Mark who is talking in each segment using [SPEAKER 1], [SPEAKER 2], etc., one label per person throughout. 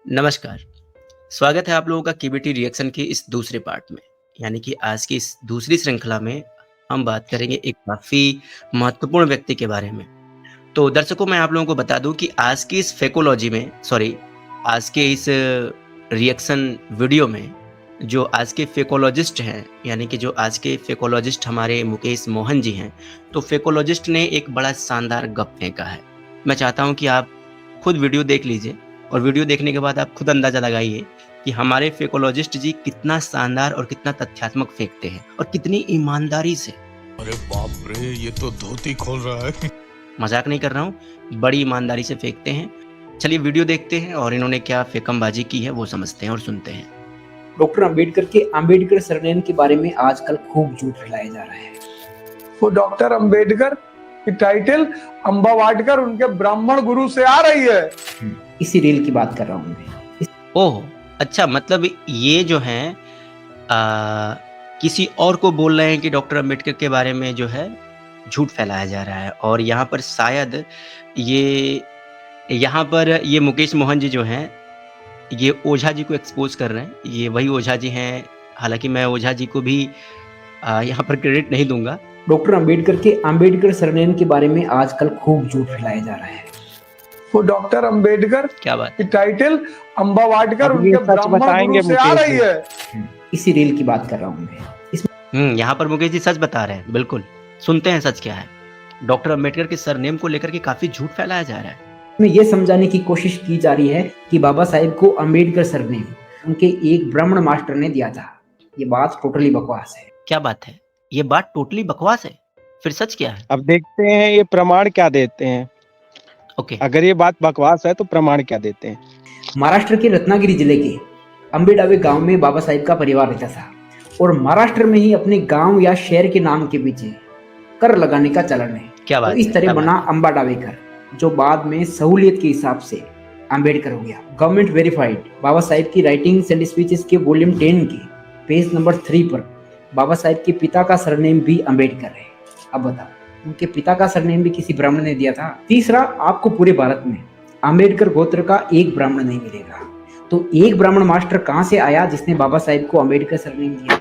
[SPEAKER 1] नमस्कार, स्वागत है आप लोगों का केबीटी रिएक्शन के इस दूसरे पार्ट में। यानी कि आज की इस दूसरी श्रृंखला में हम बात करेंगे एक काफ़ी महत्वपूर्ण व्यक्ति के बारे में। तो दर्शकों मैं आप लोगों को बता दूँ कि आज की इस फेकोलॉजी में आज के इस रिएक्शन वीडियो में जो आज के फेकोलॉजिस्ट हैं, यानी कि जो आज के फेकोलॉजिस्ट हमारे मुकेश मोहन जी हैं, तो फेकोलॉजिस्ट ने एक बड़ा शानदार गप फेंका है। मैं चाहता हूँ कि आप खुद वीडियो देख लीजिए और वीडियो देखने के बाद आप खुद अंदाज़ा लगाइए कि हमारे फेकोलॉजिस्ट जी कितना शानदार और कितना तथ्यात्मक फेंकते हैं और कितनी ईमानदारी से।
[SPEAKER 2] अरे बाप रे, ये तो धोती खोल रहा है।
[SPEAKER 1] मजाक नहीं कर रहा हूँ, बड़ी ईमानदारी से फेंकते हैं। चलिए वीडियो देखते हैं और इन्होंने क्या फेकमबाजी की है वो समझते हैं और सुनते हैं।
[SPEAKER 3] डॉक्टर अंबेडकर के अंबेडकर सरनेम के बारे में आजकल खूब झूठ फैलाया जा रहा है।
[SPEAKER 4] वो डॉक्टर अंबेडकर की टाइटल अम्बावाडकर उनके ब्राह्मण गुरु से आ रही है।
[SPEAKER 3] इसी रील की बात कर रहा हूँ मैं।
[SPEAKER 1] ओह अच्छा, मतलब ये जो है किसी और को बोल रहे हैं कि डॉक्टर अंबेडकर के बारे में जो है झूठ फैलाया जा रहा है और यहाँ पर शायद ये मुकेश मोहन जी जो हैं ये ओझा जी को एक्सपोज कर रहे हैं। ये वही ओझा जी हैं, हालांकि मैं ओझा जी को भी यहाँ पर क्रेडिट नहीं दूंगा।
[SPEAKER 3] डॉक्टर अंबेडकर के अंबेडकर सरनेम के बारे में आजकल खूब झूठ फैलाया जा रहा है।
[SPEAKER 4] वो डॉक्टर अंबेडकर
[SPEAKER 1] क्या बात
[SPEAKER 4] की टाइटल अम्बावाडकर उनके ब्राह्मण गुरु से आ रही है।
[SPEAKER 3] इसी रील की बात कर रहा हूँ मैं।
[SPEAKER 1] यहाँ पर मुकेश जी सच बता रहे हैं। बिल्कुल सुनते हैं सच क्या है। डॉक्टर अंबेडकर के सरनेम को लेकर के काफी झूठ फैलाया जा रहा है।
[SPEAKER 3] में ये समझाने की कोशिश की जा रही है कि बाबा साहेब को अंबेडकर सरनेम उनके एक ब्राह्मण मास्टर ने दिया था। ये बात टोटली बकवास है।
[SPEAKER 1] क्या बात है, ये बात टोटली बकवास है। फिर सच क्या है?
[SPEAKER 5] अब देखते हैं ये प्रमाण क्या देते हैं।
[SPEAKER 1] ओके,
[SPEAKER 5] अगर ये बात बकवास है तो प्रमाण क्या देते हैं।
[SPEAKER 3] महाराष्ट्र के रत्नागिरी जिले के अंबेडावे गांव में बाबा साहेब का परिवार रहता था और महाराष्ट्र में ही अपने गांव या शहर के नाम के पीछे कर लगाने का चलन है।
[SPEAKER 1] क्या बात
[SPEAKER 3] तो इस तरह बना अंबाडावेकर, जो बाद में सहूलियत के हिसाब से अंबेडकर हो गया। गवर्नमेंट वेरीफाइड बाबा साहेब की राइटिंग्स एंड स्पीचेस के वॉल्यूम 10 के पेज नंबर 3 पर बाबा साहेब के पिता का सरनेम भी अंबेडकर है। अब बताओ, उनके पिता का सरनेम भी किसी ब्राह्मण ने दिया था? तीसरा, आपको पूरे भारत में अंबेडकर गोत्र का एक ब्राह्मण नहीं मिलेगा। तो एक ब्राह्मण मास्टर कहाँ से आया जिसने बाबा साहेब को अंबेडकर सरनेम दिया?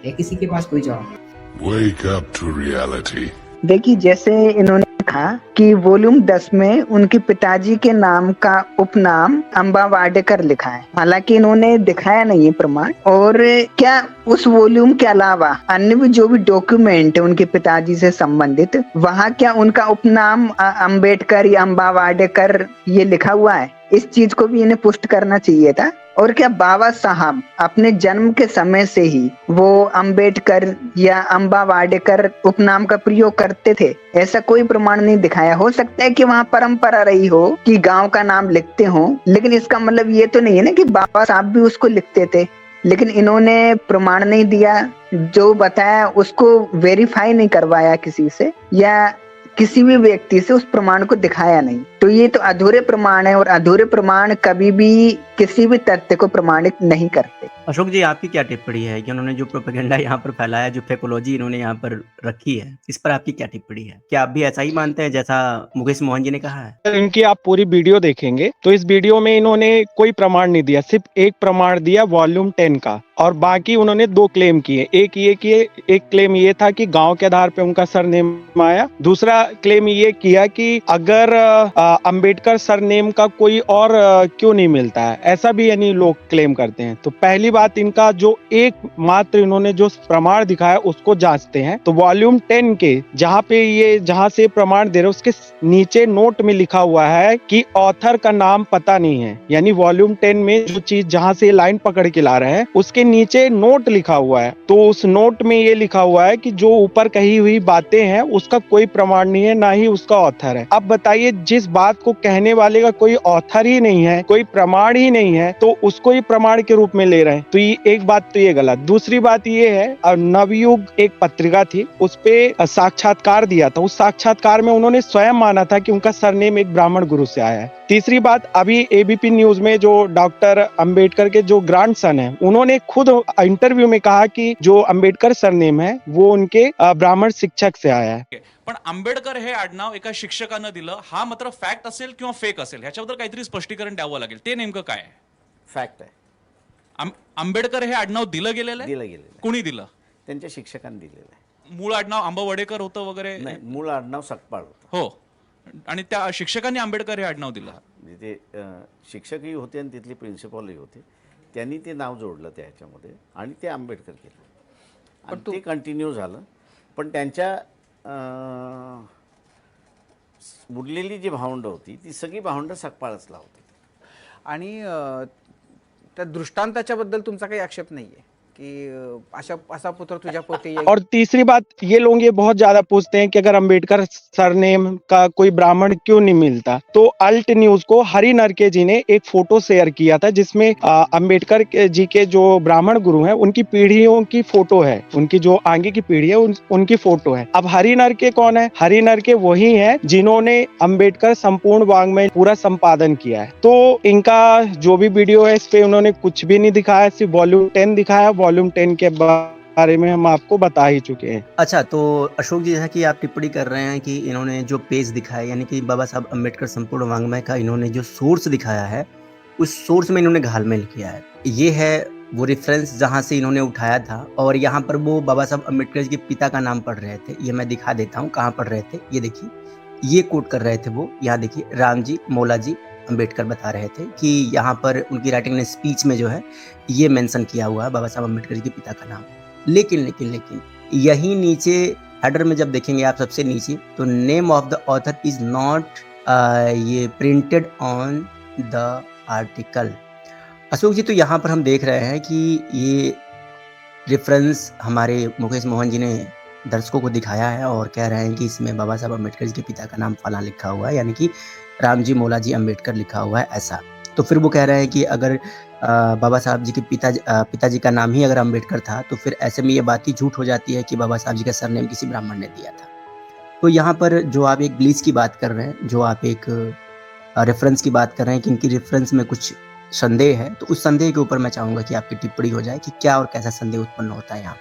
[SPEAKER 3] है किसी के पास कोई जवाब?
[SPEAKER 2] Wake up to reality.
[SPEAKER 6] देखिए, जैसे इन्होंने कहा कि वॉल्यूम 10 में उनके पिताजी के नाम का उपनाम अम्बावाडकर लिखा है। हालांकि इन्होंने दिखाया नहीं है प्रमाण। और क्या उस वॉल्यूम के अलावा अन्य भी जो भी डॉक्यूमेंट है उनके पिताजी से संबंधित, वहाँ क्या उनका उपनाम अंबेडकर या अम्बावाडकर ये लिखा हुआ है? इस चीज को भी इन्हें पुष्ट करना चाहिए था। और क्या बाबा साहब अपने जन्म के समय से ही वो अंबेडकर या अम्बावाडकर उपनाम का प्रयोग करते थे? ऐसा कोई प्रमाण नहीं दिखाया। हो सकता है कि वहाँ परंपरा रही हो कि गांव का नाम लिखते हो, लेकिन इसका मतलब ये तो नहीं है ना कि बाबा साहब भी उसको लिखते थे। लेकिन इन्होंने प्रमाण नहीं दिया, जो बताया उसको वेरीफाई नहीं करवाया किसी से या किसी भी व्यक्ति से उस प्रमाण को दिखाया नहीं। तो ये तो अधूरे प्रमाण है और अधूरे प्रमाण कभी भी किसी भी तथ्य को प्रमाणित नहीं करते।
[SPEAKER 1] अशोक जी, आपकी क्या टिप्पणी है कि उन्होंने जो प्रोपेगेंडा यहाँ पर फैलाया, जो फेकोलॉजी इन्होंने यहाँ पर रखी है, इस पर आपकी क्या टिप्पणी है? क्या आप भी ऐसा ही मानते हैं जैसा मुकेश मोहन जी ने कहा है?
[SPEAKER 5] इनकी आप पूरी वीडियो देखेंगे तो इस वीडियो में इन्होंने कोई प्रमाण नहीं दिया, सिर्फ एक प्रमाण दिया वॉल्यूम 10 का, और बाकी उन्होंने 2 क्लेम किए। एक क्लेम ये था कि गांव के आधार पे उनका सरनेम आया। दूसरा क्लेम ये किया कि अगर अंबेडकर सरनेम का कोई और क्यों नहीं मिलता है, ऐसा भी यानी लोग क्लेम करते हैं। तो पहली बात, इनका जो एक मात्र इन्होंने जो प्रमाण दिखाया उसको जांचते हैं। तो वॉल्यूम 10 के जहाँ से प्रमाण दे रहे उसके नीचे नोट में लिखा हुआ है कि ऑथर का नाम पता नहीं है। यानी वॉल्यूम 10 में जो चीज जहाँ से लाइन पकड़ के ला रहे हैं उसके नीचे नोट लिखा हुआ है। तो उस नोट में ये लिखा हुआ है कि जो ऊपर कही हुई बातें हैं उसका कोई प्रमाण नहीं है, ना ही उसका ऑथर है। अब बताइए, जिस बात को कहने वाले का कोई ऑथर ही नहीं है, कोई प्रमाण ही नहीं है, तो उसको ही प्रमाण के रूप में ले रहे हैं। तो ये एक बात तो ये गलत। दूसरी बात ये है, नवयुग एक पत्रिका थी, उस पे साक्षात्कार दिया था। उस साक्षात्कार में उन्होंने स्वयं माना था कि उनका सरनेम एक ब्राह्मण गुरु से आया है। तीसरी बात, अभी एबीपी न्यूज में जो डॉक्टर अंबेडकर के जो ग्रैंडसन है, उन्होंने खुद इंटरव्यू में कहा कि जो अंबेडकर सरनेम है वो उनके ब्राह्मण शिक्षक से आया है।
[SPEAKER 7] पण आंबेडकर हे आडनाव एका शिक्षकानं दिलं, हा मात्र फॅक्ट असेल किंवा फेक असेल ह्याच्याबद्दल काहीतरी स्पष्टीकरण द्यावं लागेल। ते नेमकं काय आहे?
[SPEAKER 8] फॅक्ट आहे,
[SPEAKER 7] आंबेडकर हे आडनाव दिलं गेलेलं आहे?
[SPEAKER 8] दिलं गेलेलं आहे.
[SPEAKER 7] कुणी दिलं?
[SPEAKER 8] त्यांच्या शिक्षकांनी दिलेलं आहे.
[SPEAKER 7] मूळ आडनाव आंबवडेकर होतं वगैरे?
[SPEAKER 8] नाही, मूळ आडनाव सकपाळ होतं.
[SPEAKER 7] हो, आणि त्या शिक्षकांनी आंबेडकर हे आडनाव दिलं.
[SPEAKER 8] म्हणजे ते शिक्षकही होते आणि तिथले प्रिन्सिपॉलही होते. त्यांनी ते नाव जोडलं त्या ह्याच्यामध्ये आणि ते आंबेडकर केलं आणि ते कंटिन्यू झालं. पण त्यांच्या उरलेली जी भावंडं होती ती सगळी भावंडं सकपाळच लावत होती.
[SPEAKER 9] आणि त्या दृष्टांताच्या बद्दल तुमचा काही आक्षेप नाहीये कि असा पुत्र तुझ्या पोटी येईल?
[SPEAKER 5] और तीसरी बात, ये लोग ये बहुत ज्यादा पूछते हैं कि अगर अंबेडकर सरनेम का कोई ब्राह्मण क्यों नहीं मिलता, तो अल्ट न्यूज को हरि नरके जी ने एक फोटो शेयर किया था जिसमें अंबेडकर जी के जो ब्राह्मण गुरु हैं उनकी पीढ़ियों की फोटो है, उनकी जो आगे की पीढ़ी है उनकी फोटो है। अब हरि नरके कौन है? हरि नरके वही है जिन्होंने अंबेडकर संपूर्ण वाङ्मय पूरा संपादन किया है। तो इनका जो भी वीडियो है इस पे उन्होंने कुछ भी नहीं दिखाया, सिर्फ वॉल्यूम 10 दिखाया। वॉल्यूम 10 के बारे में हम आपको बता ही चुके हैं।
[SPEAKER 1] अच्छा, तो अशोक जी, जैसा कि आप टिप्पणी कर रहे हैं कि इन्होंने जो पेज दिखाया, यानी कि बाबा साहब अम्बेडकर संपूर्ण वाङ्मय का इन्होंने जो सोर्स दिखाया है, उस सोर्स में इन्होंने घालमेल किया है। ये है वो रेफरेंस जहाँ से इन्होंने उठाया था, और यहाँ पर वो बाबा साहब अम्बेडकर जी के पिता का नाम पढ़ रहे थे। ये मैं दिखा देता हूँ कहाँ पढ़ रहे थे। ये देखिए, ये कोट कर रहे थे वो। यहाँ देखिए, राम जी मौला जी अम्बेडकर बता रहे थे कि यहाँ पर उनकी राइटिंग ने स्पीच में जो है ये मेंशन किया हुआ है बाबा साहब अम्बेडकर जी के पिता का नाम। लेकिन यही नीचे हेडर में जब देखेंगे आप सबसे नीचे, तो name of the author is not ये printed on the article. Ashok ji, तो यहाँ पर हम देख रहे हैं कि ये रेफरेंस हमारे मुकेश मोहन जी ने दर्शकों को दिखाया है और कह रहे हैं कि इसमें बाबा साहब अम्बेडकर जी के पिता का नाम फलां लिखा हुआ है, यानी कि रामजी मौलाजी अम्बेडकर लिखा हुआ है ऐसा। तो फिर वो कह रहे हैं कि अगर बाबा साहब जी के पिताजी का नाम ही अगर अम्बेडकर था, तो फिर ऐसे में ये बात ही झूठ हो जाती है कि बाबा साहब जी का सरनेम किसी ब्राह्मण ने दिया था। तो यहाँ पर जो आप एक ग्लीच की बात कर रहे हैं, जो आप एक रेफरेंस की बात कर रहे हैं कि इनकी रेफरेंस में कुछ संदेह है, तो उस संदेह के ऊपर मैं चाहूँगा कि आपकी टिप्पणी हो जाए कि क्या और कैसा संदेह उत्पन्न होता है यहाँ।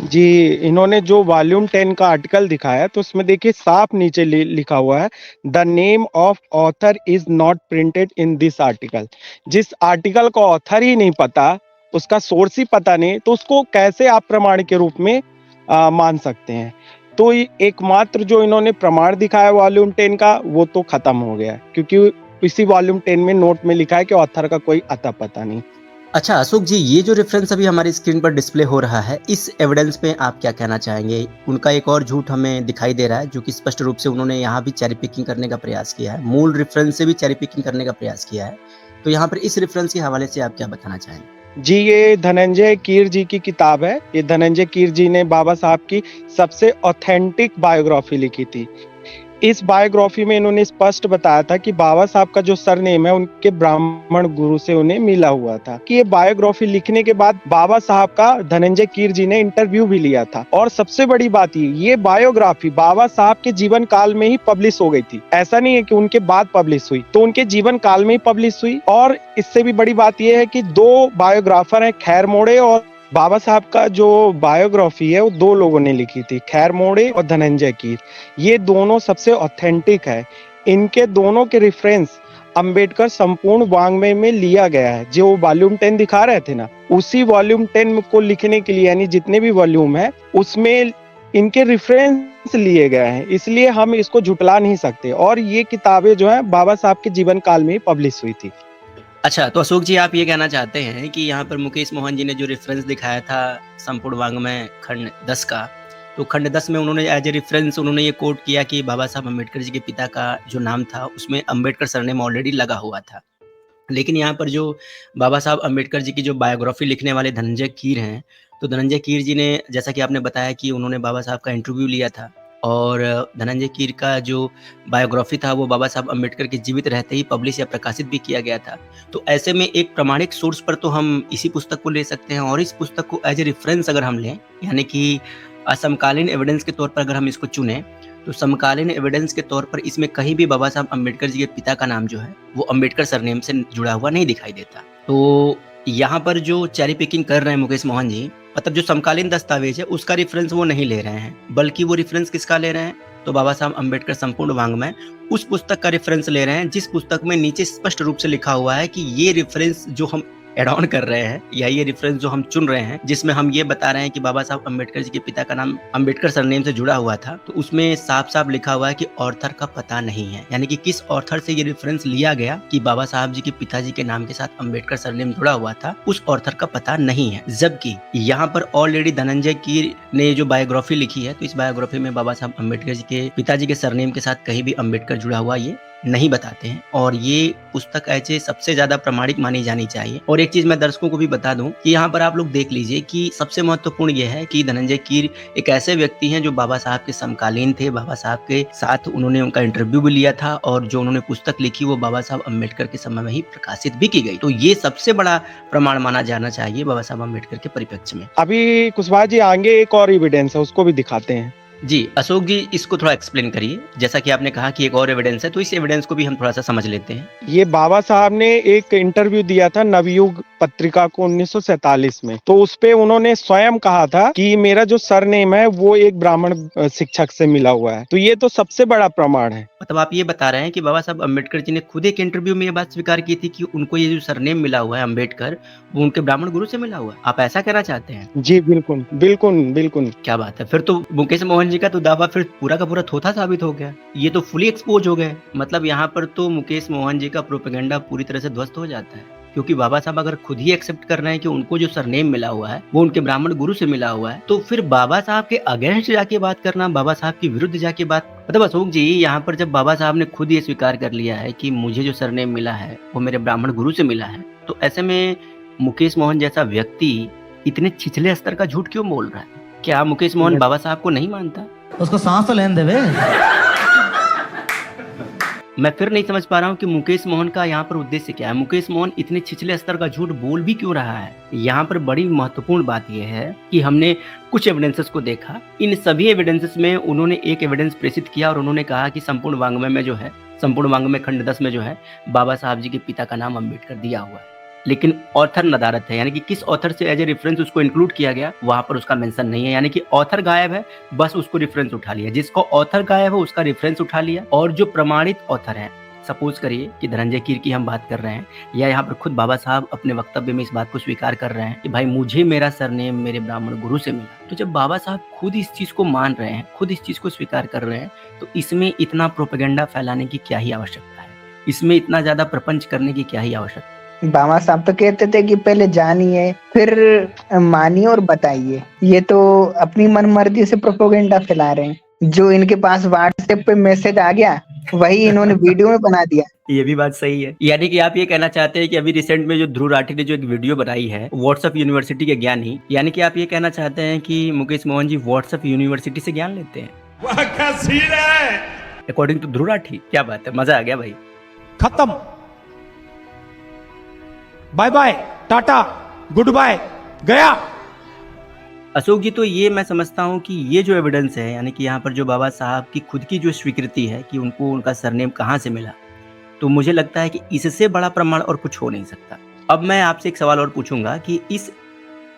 [SPEAKER 5] जी, इन्होंने जो वॉल्यूम 10 का आर्टिकल दिखाया तो उसमें देखिए साफ नीचे लिखा हुआ है, the name of author is not printed in this article. जिस आर्टिकल का ऑथर ही नहीं पता, उसका सोर्स ही पता नहीं, तो उसको कैसे आप प्रमाण के रूप में मान सकते हैं? तो एकमात्र जो इन्होंने प्रमाण दिखाया वॉल्यूम 10 का, वो तो खत्म हो गया, क्योंकि इसी वॉल्यूम 10 में नोट में लिखा है कि ऑथर का कोई अता पता नहीं।
[SPEAKER 1] अच्छा अशोक जी, ये जो रेफरेंस अभी हमारी स्क्रीन पर डिस्प्ले हो रहा है, इस एविडेंस पे आप क्या कहना चाहेंगे? उनका एक और झूठ हमें दिखाई दे रहा है, जो कि स्पष्ट रूप से उन्होंने यहाँ भी चेरी पिकिंग करने का प्रयास किया है, मूल रेफरेंस से भी चेरी पिकिंग करने का प्रयास किया है। तो यहाँ पर इस रेफरेंस के हवाले से आप क्या बताना चाहेंगे?
[SPEAKER 5] जी, ये धनंजय कीर जी की किताब है। ये धनंजय कीर जी ने बाबा साहब की सबसे ऑथेंटिक बायोग्राफी लिखी थी। इस बायोग्राफी में इन्होंने स्पष्ट बताया था कि बाबा साहब का जो सरनेम है उनके ब्राह्मण गुरु से उन्हें मिला हुआ था। कि ये बायोग्राफी लिखने के बाद बाबा साहब का धनंजय कीर जी ने इंटरव्यू भी लिया था। और सबसे बड़ी बात ये बायोग्राफी बाबा साहब के जीवन काल में ही पब्लिश हो गई थी। ऐसा नहीं है कि उनके बाद पब्लिश हुई, तो उनके जीवन काल में ही पब्लिश हुई। और इससे भी बड़ी बात यह है कि दो बायोग्राफर हैं, खैर मोड़े, और बाबा साहब का जो बायोग्राफी है वो दो लोगों ने लिखी थी, खैर मोड़े और धनंजय कीर। ये दोनों सबसे ऑथेंटिक है। इनके दोनों के रेफरेंस अंबेडकर संपूर्ण वाङ्मय में लिया गया है। जो वॉल्यूम 10 दिखा रहे थे ना, उसी वॉल्यूम 10 को लिखने के लिए, यानी जितने भी वॉल्यूम है उसमें इनके रेफरेंस लिए गए हैं, इसलिए हम इसको झुटला नहीं सकते। और ये किताबें जो है बाबा साहब के जीवन काल में ही पब्लिश हुई थी।
[SPEAKER 1] अच्छा, तो अशोक जी, आप ये कहना चाहते हैं कि यहाँ पर मुकेश मोहन जी ने जो रेफरेंस दिखाया था संपूर्ण वाङ्मय खंड 10 का, तो खंड 10 में उन्होंने एज ए रेफरेंस उन्होंने ये कोट किया कि बाबा साहब अम्बेडकर जी के पिता का जो नाम था उसमें अम्बेडकर सरनेम ऑलरेडी लगा हुआ था। लेकिन यहाँ पर जो बाबा साहब अम्बेडकर जी की जो बायोग्राफी लिखने वाले धनंजय कीर हैं, तो धनंजय कीर जी ने, जैसा कि आपने बताया कि उन्होंने बाबा साहब का इंटरव्यू लिया था, और धनंजय कीर का जो बायोग्राफी था वो बाबा साहब अम्बेडकर के जीवित रहते ही पब्लिश या प्रकाशित भी किया गया था। तो ऐसे में एक प्रमाणिक सोर्स पर तो हम इसी पुस्तक को ले सकते हैं, और इस पुस्तक को एज ए रेफरेंस अगर हम लें, यानी कि समकालीन एविडेंस के तौर पर अगर हम इसको चुनें, तो समकालीन एविडेंस के तौर पर इसमें कहीं भी बाबा साहब अम्बेडकर जी के पिता का नाम जो है वो अम्बेडकर सरनेम से जुड़ा हुआ नहीं दिखाई देता। तो यहाँ पर जो चेरी पिकिंग कर रहे हैं मुकेश मोहन जी, मतलब जो समकालीन दस्तावेज है उसका रेफरेंस वो नहीं ले रहे हैं, बल्कि वो रेफरेंस किसका ले रहे हैं? तो बाबा साहब अम्बेडकर संपूर्ण वाङ्मय, उस पुस्तक का रेफरेंस ले रहे हैं जिस पुस्तक में नीचे स्पष्ट रूप से लिखा हुआ है कि ये रेफरेंस जो हम एड ऑन कर रहे हैं या ये रेफरेंस जो हम चुन रहे हैं, जिसमें हम ये बता रहे हैं कि बाबा साहब अम्बेडकर जी के पिता का नाम अम्बेडकर सरनेम से जुड़ा हुआ था, तो उसमें साफ-साफ लिखा हुआ है कि ऑथर का पता नहीं है। यानी कि किस ऑथर से ये रेफरेंस लिया गया कि बाबा साहब जी के पिताजी के नाम के साथ अम्बेडकर सरनेम जुड़ा हुआ था, उस ऑथर का पता नहीं है। जबकि यहाँ पर ऑलरेडी धनंजय कीर ने जो बायोग्राफी लिखी है, तो इस बायोग्राफी में बाबा साहब अम्बेडकर जी के पिताजी के सरनेम के साथ कहीं भी अम्बेडकर जुड़ा हुआ ये नहीं बताते हैं, और ये पुस्तक ऐसे सबसे ज्यादा प्रमाणिक मानी जानी चाहिए। और एक चीज मैं दर्शकों को भी बता दूं कि यहाँ पर आप लोग देख लीजिए कि सबसे महत्वपूर्ण ये है कि धनंजय कीर एक ऐसे व्यक्ति हैं जो बाबा साहब के समकालीन थे। बाबा साहब के साथ उन्होंने उनका इंटरव्यू भी लिया था, और जो उन्होंने पुस्तक लिखी वो बाबा साहब अम्बेडकर के समय में ही प्रकाशित भी की गई। तो ये सबसे बड़ा प्रमाण माना जाना चाहिए बाबा साहब अम्बेडकर के परिप्रेक्ष्य में।
[SPEAKER 5] अभी कुशवाहा जी आगे एक और एविडेंस है, उसको भी दिखाते हैं।
[SPEAKER 1] जी अशोक जी, इसको थोड़ा एक्सप्लेन करिए। जैसा कि आपने कहा कि एक और एविडेंस है, तो इस एविडेंस को भी हम थोड़ा सा समझ लेते हैं।
[SPEAKER 5] ये बाबा साहब ने एक इंटरव्यू दिया था नवयुग पत्रिका को 1947 में, तो उसपे उन्होंने स्वयं कहा था कि मेरा जो सरनेम है वो एक ब्राह्मण शिक्षक से मिला हुआ है। तो ये तो सबसे बड़ा प्रमाण है।
[SPEAKER 1] मतलब आप ये बता रहे हैं कि बाबा साहब अम्बेडकर जी ने खुद एक इंटरव्यू में ये बात स्वीकार की थी कि उनको ये जो सरनेम मिला हुआ है अम्बेडकर, वो उनके ब्राह्मण गुरु से मिला हुआ है। आप ऐसा कहना चाहते हैं?
[SPEAKER 5] जी बिल्कुल बिल्कुल बिल्कुल।
[SPEAKER 1] क्या बात है, फिर तो मुकेश मोहन जी का तो दावा फिर पूरा का पूरा थोथा साबित हो गया। ये तो फुली एक्सपोज हो गए। मतलब यहाँ पर तो मुकेश मोहन जी का प्रोपेगेंडा पूरी तरह से ध्वस्त हो जाता है, क्योंकि बाबा साहब अगर खुद ही एक्सेप्ट कर रहे हैं कि उनको जो सरनेम मिला हुआ है वो उनके ब्राह्मण गुरु से मिला हुआ है, तो फिर बाबा साहब के अगेंस्ट जाके बात करना, बाबा साहब के विरुद्ध जाके बात, मतलब अशोक जी यहाँ पर जब बाबा साहब ने खुद ये स्वीकार कर लिया है कि मुझे जो सरनेम मिला है वो मेरे ब्राह्मण गुरु से मिला है, तो ऐसे में मुकेश मोहन जैसा व्यक्ति इतने छिछले स्तर का झूठ क्यों बोल रहा है? क्या मुकेश मोहन बाबा साहब को नहीं मानता?
[SPEAKER 10] उसको सांस तो लेने देवे।
[SPEAKER 1] मैं फिर नहीं समझ पा रहा हूँ कि मुकेश मोहन का यहाँ पर उद्देश्य क्या है। मुकेश मोहन इतने छिछले स्तर का झूठ बोल भी क्यों रहा है? यहाँ पर बड़ी महत्वपूर्ण बात यह है कि हमने कुछ एविडेंसेस को देखा। इन सभी एविडेंसेस में उन्होंने एक एविडेंस प्रेषित किया और उन्होंने कहा कि संपूर्ण वांग्मय में जो है, संपूर्ण वांग्मय खंड 10 में जो है बाबा साहब जी के पिता का नाम अम्बेडकर दिया हुआ है, लेकिन ऑथर नदारत है। यानी कि किस ऑथर से एज ए रेफरेंस उसको इंक्लूड किया गया वहां पर उसका मेंशन नहीं है। यानी कि ऑथर गायब है, बस उसको रेफरेंस उठा लिया। जिसको ऑथर गायब है उसका रेफरेंस उठा लिया, और जो प्रमाणित ऑथर है, सपोज करिए कि धनंजय कीर की हम बात कर रहे हैं, या यहाँ पर खुद बाबा साहब अपने वक्तव्य में इस बात को स्वीकार कर रहे हैं कि भाई मुझे मेरा सरनेम मेरे ब्राह्मण गुरु से मिला। तो जब बाबा साहब खुद इस चीज को मान रहे हैं, खुद इस चीज को स्वीकार कर रहे हैं, तो इसमें इतना प्रोपेगेंडा फैलाने की क्या ही आवश्यकता है? इसमें इतना ज्यादा प्रपंच करने की क्या ही आवश्यकता है?
[SPEAKER 6] बाबा साहब तो कहते थे कि पहले जानिए फिर मानिए और बताइए। ये तो अपनी मनमर्जी से प्रोपेगेंडा फैला रहे हैं। जो इनके पास व्हाट्सएप पे मैसेज आ गया वही इन्होंने वीडियो में बना दिया।
[SPEAKER 1] ये भी बात सही है। यानी कि आप ये कहना चाहते हैं कि अभी रिसेंट में जो ध्रुव राठी ने जो एक वीडियो बनाई है व्हाट्सएप यूनिवर्सिटी के ज्ञानी, यानी कि आप ये कहना चाहते हैं कि मुकेश मोहन जी व्हाट्सएप यूनिवर्सिटी से ज्ञान लेते हैं?
[SPEAKER 2] वाह क्या सीन है।
[SPEAKER 1] According to Dhruv Rathee. क्या बात है, मजा आ गया भाई।
[SPEAKER 10] खत्म, bye bye, tata, goodbye, गया।
[SPEAKER 1] अशोक जी, तो ये मैं समझता हूँ कि ये जो एविडेंस है, यानी कि यहाँ पर जो बाबा साहब की खुद की जो स्वीकृति है कि उनको उनका सरनेम कहाँ से मिला, तो मुझे लगता है कि इससे बड़ा प्रमाण और कुछ हो नहीं सकता। अब मैं आपसे एक सवाल और पूछूंगा कि इस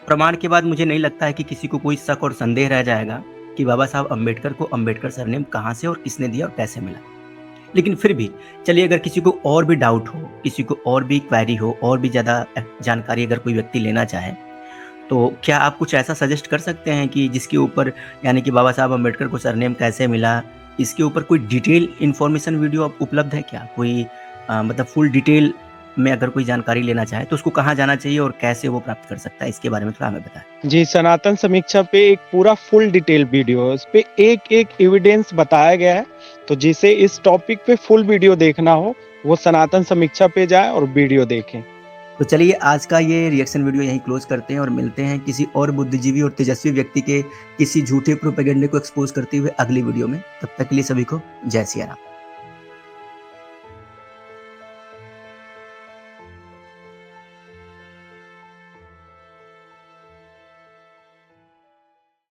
[SPEAKER 1] प्रमाण के बाद मुझे नहीं लगता है कि किसी को कोई शक और संदेह रह जाएगा कि बाबा साहब अम्बेडकर को अम्बेडकर सरनेम कहाँ से और किसने दिया और कैसे मिला। लेकिन फिर भी चलिए, अगर किसी को और भी डाउट हो, किसी को और भी क्वेरी हो, और भी ज़्यादा जानकारी अगर कोई व्यक्ति लेना चाहे, तो क्या आप कुछ ऐसा सजेस्ट कर सकते हैं कि जिसके ऊपर, यानी कि बाबा साहब अम्बेडकर को सरनेम कैसे मिला, इसके ऊपर कोई डिटेल इन्फॉर्मेशन वीडियो उपलब्ध है क्या? कोई मतलब फुल डिटेल में अगर कोई जानकारी लेना चाहे तो उसको कहाँ जाना चाहिए और कैसे वो प्राप्त कर सकता है, इसके बारे में थोड़ा हमें बताएं।
[SPEAKER 5] जी, सनातन समीक्षा पे एक पूरा फुल डिटेल वीडियो है, उस पे एक एक एविडेंस बताया गया है। तो जिसे इस टॉपिक पे फुल वीडियो देखना हो वो सनातन समीक्षा पे जाए और वीडियो देखें।
[SPEAKER 1] तो चलिए, आज का ये रिएक्शन वीडियो यहीं क्लोज करते हैं और मिलते हैं किसी और बुद्धिजीवी और तेजस्वी व्यक्ति के किसी झूठे प्रोपेगेंडे को एक्सपोज करते हुए अगली वीडियो में। तब तक के लिए सभी को जय सिया राम।